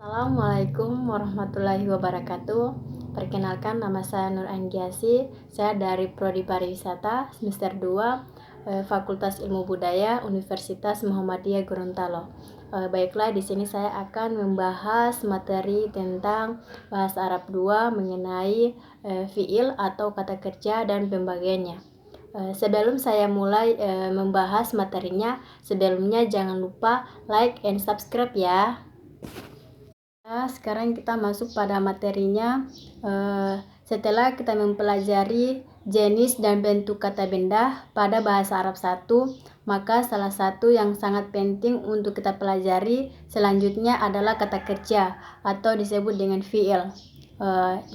Assalamualaikum warahmatullahi wabarakatuh. Perkenalkan, nama saya Nur Anggiasi. Saya dari Prodi Pariwisata semester 2, Fakultas Ilmu Budaya Universitas Muhammadiyah Gorontalo. Baiklah, di sini saya akan membahas materi tentang Bahasa Arab 2 mengenai fiil atau kata kerja dan pembagiannya. Sebelum saya mulai membahas materinya, sebelumnya jangan lupa like and subscribe ya. Sekarang kita masuk pada materinya. Setelah kita mempelajari jenis dan bentuk kata benda pada bahasa Arab 1, maka salah satu yang sangat penting untuk kita pelajari selanjutnya adalah kata kerja atau disebut dengan fiil.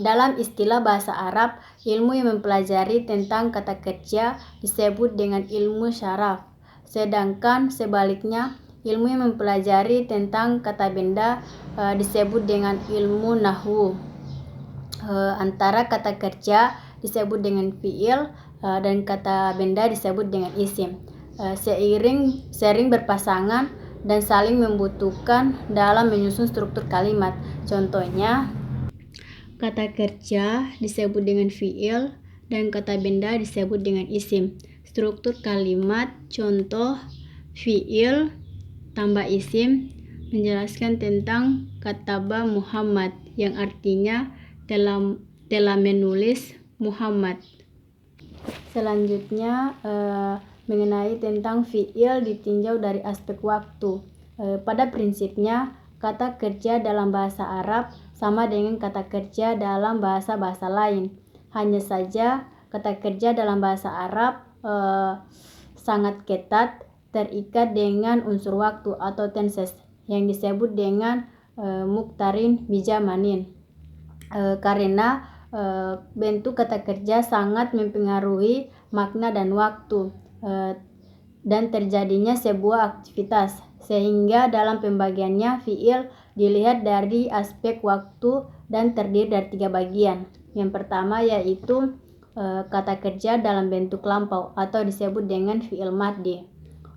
Dalam istilah bahasa Arab, ilmu yang mempelajari tentang kata kerja disebut dengan ilmu syaraf. Sedangkan sebaliknya, ilmu yang mempelajari tentang kata benda disebut dengan ilmu nahwu. Antara kata kerja disebut dengan fiil dan kata benda disebut dengan isim. Sering berpasangan dan saling membutuhkan dalam menyusun struktur kalimat. Contohnya, kata kerja disebut dengan fiil dan kata benda disebut dengan isim. Struktur kalimat contoh fiil tambah isim menjelaskan tentang kataba Muhammad yang artinya telah menulis Muhammad. Selanjutnya mengenai tentang fiil ditinjau dari aspek waktu. Pada prinsipnya kata kerja dalam bahasa Arab sama dengan kata kerja dalam bahasa-bahasa lain. Hanya saja kata kerja dalam bahasa Arab sangat ketat terikat dengan unsur waktu atau tenses yang disebut dengan muktarin bijamanin. Karena bentuk kata kerja sangat mempengaruhi makna dan waktu dan terjadinya sebuah aktivitas, sehingga dalam pembagiannya fiil dilihat dari aspek waktu dan terdiri dari 3 bagian. Yang pertama yaitu kata kerja dalam bentuk lampau atau disebut dengan fiil madhi.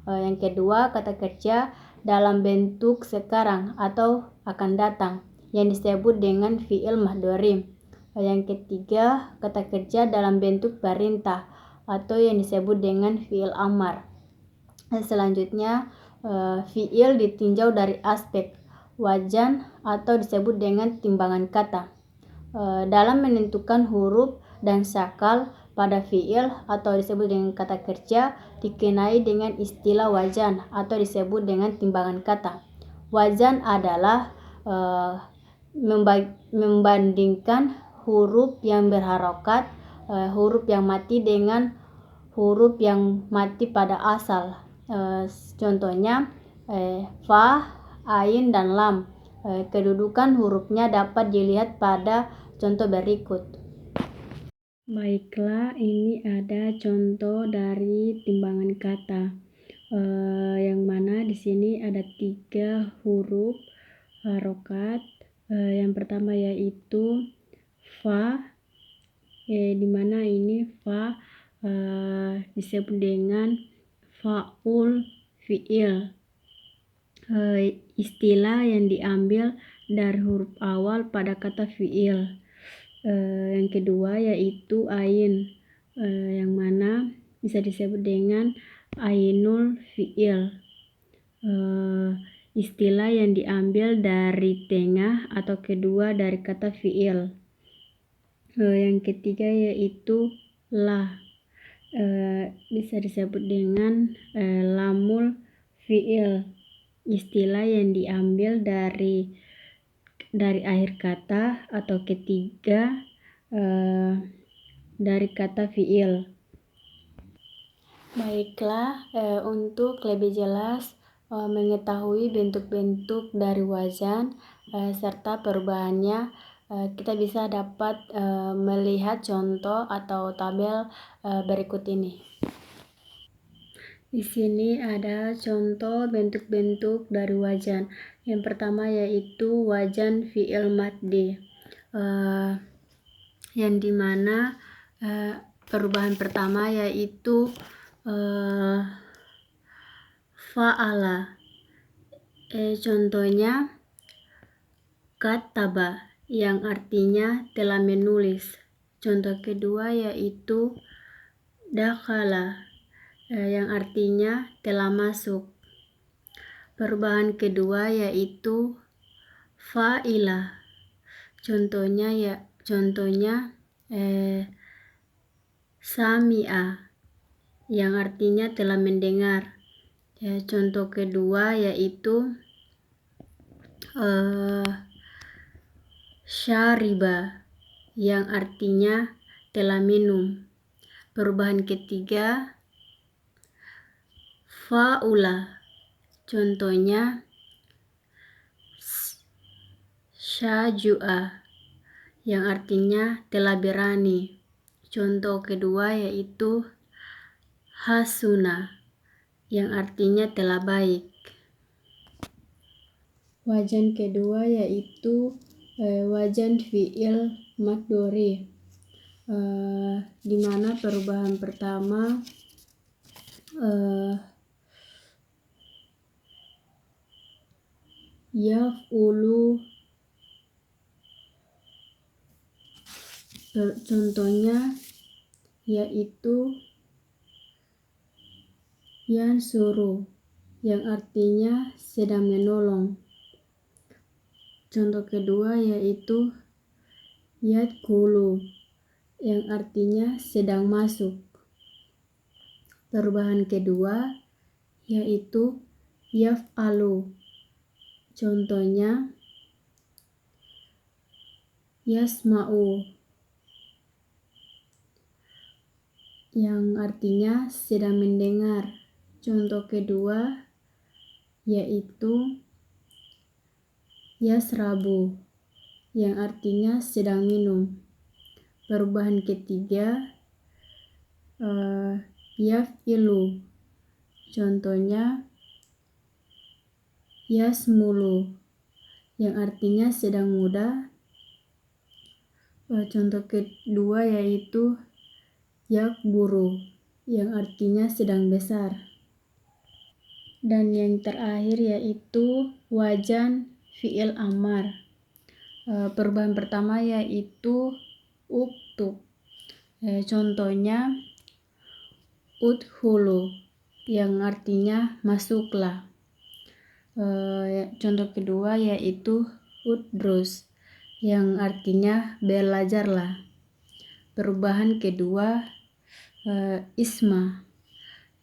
Yang kedua, kata kerja dalam bentuk sekarang atau akan datang yang disebut dengan fiil mahdhari. Yang ketiga, kata kerja dalam bentuk perintah atau yang disebut dengan fiil amar. Selanjutnya, fiil ditinjau dari aspek wazan atau disebut dengan timbangan kata. Dalam menentukan huruf dan syakal pada fiil atau disebut dengan kata kerja dikenai dengan istilah wazan atau disebut dengan timbangan kata. Wazan adalah membandingkan huruf yang berharokat, huruf yang mati dengan huruf yang mati pada asal. Contohnya fa, ain, dan lam. Kedudukan hurufnya dapat dilihat pada contoh berikut. Baiklah, ini ada contoh dari timbangan kata. Yang mana di sini ada 3 huruf harokat. Yang pertama yaitu fa, di mana ini fa disebut dengan faul fiil. Istilah yang diambil dari huruf awal pada kata fiil. Yang kedua yaitu ain, yang mana bisa disebut dengan ainul fiil. Istilah yang diambil dari tengah atau kedua dari kata fiil. Yang ketiga yaitu la, bisa disebut dengan lamul fiil. Istilah yang diambil dari akhir kata atau ketiga dari kata fiil. Baiklah, untuk lebih jelas mengetahui bentuk-bentuk dari wazan serta perubahannya, kita bisa dapat melihat contoh atau tabel berikut ini. Di sini ada contoh bentuk-bentuk dari wazan. Yang pertama yaitu wazan fiil madhi, yang dimana perubahan pertama yaitu fa'ala. Contohnya kataba yang artinya telah menulis. Contoh kedua yaitu dakhala yang artinya telah masuk. Perubahan kedua yaitu fa'ila. Contohnya sami'a yang artinya telah mendengar. Contoh kedua yaitu syariba yang artinya telah minum. Perubahan ketiga fa'ula. Contohnya syaju'a yang artinya telah berani. Contoh kedua yaitu hasuna yang artinya telah baik. Wajan kedua yaitu wajan fi'il madhuri, di mana perubahan pertama yaf'ulu. Contohnya yaitu yansuru yang artinya sedang menolong. Contoh kedua yaitu yadkhulu yang artinya sedang masuk. Perubahan kedua yaitu yaf'alu. Contohnya yasma'u yang artinya sedang mendengar. Contoh kedua yaitu yasrabu yang artinya sedang minum. Perubahan ketiga yaf'ilu. Contohnya yasmulu yang artinya sedang muda. Contoh kedua yaitu yakburu yang artinya sedang besar. Dan yang terakhir yaitu wajan fi'il amar. Perubahan pertama yaitu uktub. Contohnya udhulu yang artinya masuklah. Contoh kedua yaitu udrus yang artinya belajarlah. Perubahan kedua isma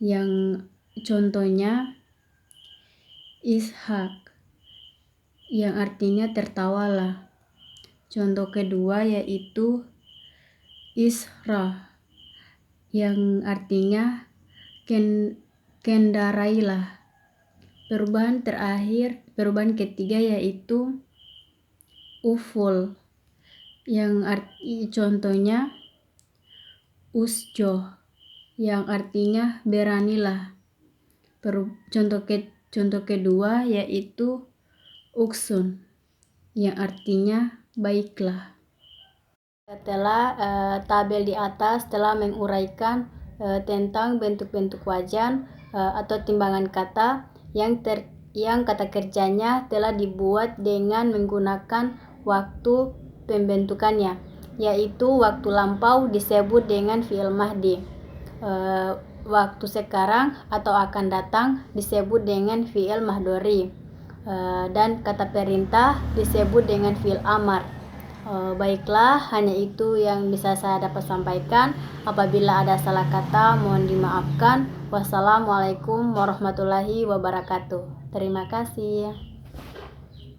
yang contohnya ishak yang artinya tertawalah. Contoh kedua yaitu isra yang artinya kendarailah. Perubahan ketiga yaitu uful yang contohnya usjoh yang artinya beranilah. Contoh kedua yaitu uksun yang artinya baiklah. Setelah tabel di atas telah menguraikan tentang bentuk-bentuk wajan atau timbangan kata yang kata kerjanya telah dibuat dengan menggunakan waktu pembentukannya, yaitu waktu lampau disebut dengan fi'il mahdi, waktu sekarang atau akan datang disebut dengan fi'il mahdhuri, dan kata perintah disebut dengan fi'il amar. Baiklah, hanya itu yang bisa saya dapat sampaikan. Apabila ada salah kata, mohon dimaafkan. Wassalamualaikum warahmatullahi wabarakatuh. Terima kasih.